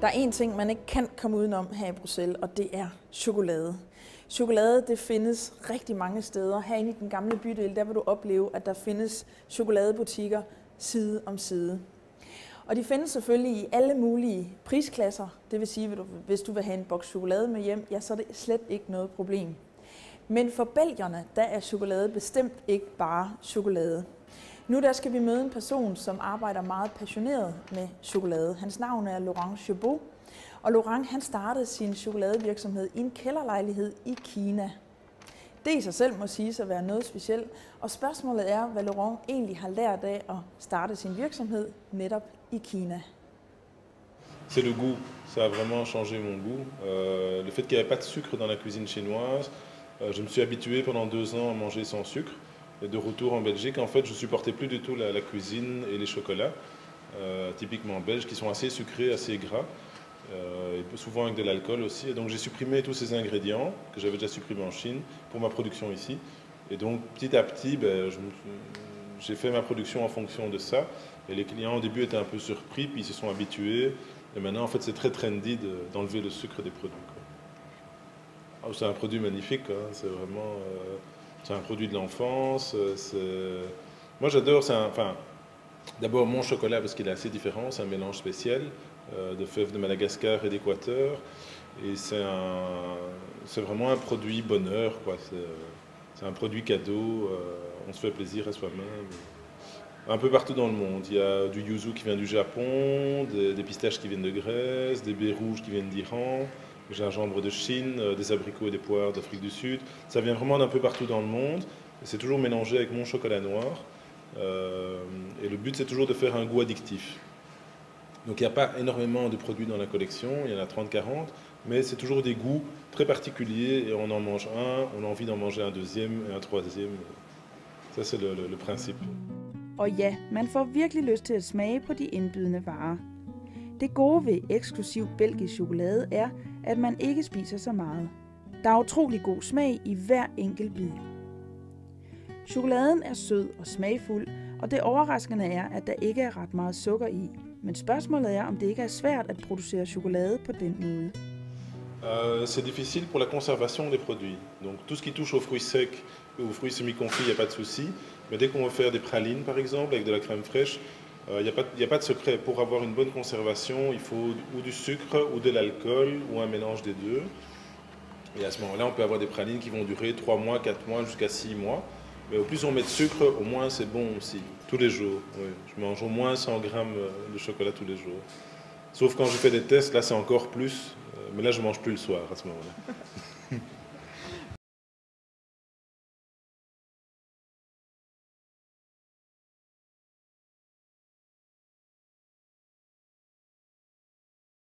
Der er en ting, man ikke kan komme udenom her i Bruxelles, og det er chokolade. Chokolade, det findes rigtig mange steder. Herinde i den gamle bydel, der vil du opleve, at der findes chokoladebutikker side om side. Og de findes selvfølgelig i alle mulige prisklasser. Det vil sige, at hvis du vil have en boks chokolade med hjem, ja, så er det slet ikke noget problem. Men for belgierne, der er chokolade bestemt ikke bare chokolade. Nu der skal vi møde en person, som arbejder meget passioneret med chokolade. Hans navn er Laurent Chabot, og Laurent han startede sin chokoladevirksomhed i en kælderlejlighed i Kina. Det i sig selv må siges at være noget specielt, og spørgsmålet er, hvad Laurent egentlig har lært af at starte sin virksomhed netop i Kina. C'est le goût, ça a vraiment changé mon goût. Le fait qu'il n'y avait pas de sucre dans la cuisine chinoise, je me suis habitué pendant 2 ans à manger sans sucre. Et de retour en Belgique, en fait, je supportais plus du tout la cuisine et les chocolats, typiquement belges, qui sont assez sucrés, assez gras, et souvent avec de l'alcool aussi. Et donc j'ai supprimé tous ces ingrédients que j'avais déjà supprimés en Chine pour ma production ici. Et donc petit à petit, j'ai fait ma production en fonction de ça. Et les clients au début étaient un peu surpris, puis ils se sont habitués. Et maintenant, en fait, c'est très trendy d'enlever le sucre des produits, quoi. Oh, c'est un produit magnifique, hein, c'est vraiment... c'est un produit de l'enfance. Moi j'adore, d'abord mon chocolat parce qu'il est assez différent, c'est un mélange spécial de fèves de Madagascar et d'Équateur. Et c'est vraiment un produit bonheur, quoi. C'est un produit cadeau, on se fait plaisir à soi-même. Un peu partout dans le monde, il y a du yuzu qui vient du Japon, des pistaches qui viennent de Grèce, des baies rouges qui viennent d'Iran, du gingembre de Chine, des abricots et des poires d'Afrique du Sud. Ça vient vraiment d'un peu partout dans le monde. C'est toujours mélangé avec mon chocolat noir. Et le but, c'est toujours de faire un goût addictif. Donc il n'y a pas énormément de produits dans la collection, il y en a 30-40, mais c'est toujours des goûts très particuliers et on en mange un, on a envie d'en manger un deuxième et un troisième. Ça, c'est le principe. Og ja, man får virkelig lyst til at smage på de indbydende varer. Det gode ved eksklusiv belgisk chokolade er, at man ikke spiser så meget. Der er utrolig god smag i hver enkelt bid. Chokoladen er sød og smagfuld, og det overraskende er, at der ikke er ret meget sukker i. Men spørgsmålet er, om det ikke er svært at producere chokolade på den måde. C'est difficile pour la conservation des produits. Donc tout ce qui touche aux fruits secs ou aux fruits semi-confits, il n'y a pas de souci. Mais dès qu'on veut faire des pralines, par exemple, avec de la crème fraîche, il n'y a pas de secret. Pour avoir une bonne conservation, il faut ou du sucre ou de l'alcool ou un mélange des deux. Et à ce moment-là, on peut avoir des pralines qui vont durer 3 mois, 4 mois, jusqu'à 6 mois. Mais au plus on met de sucre, au moins c'est bon aussi. Tous les jours. Oui. Je mange au moins 100 grammes de chocolat tous les jours. Sauf quand je fais des tests, là c'est encore plus. Mais là je ne mange plus le soir à ce moment-là.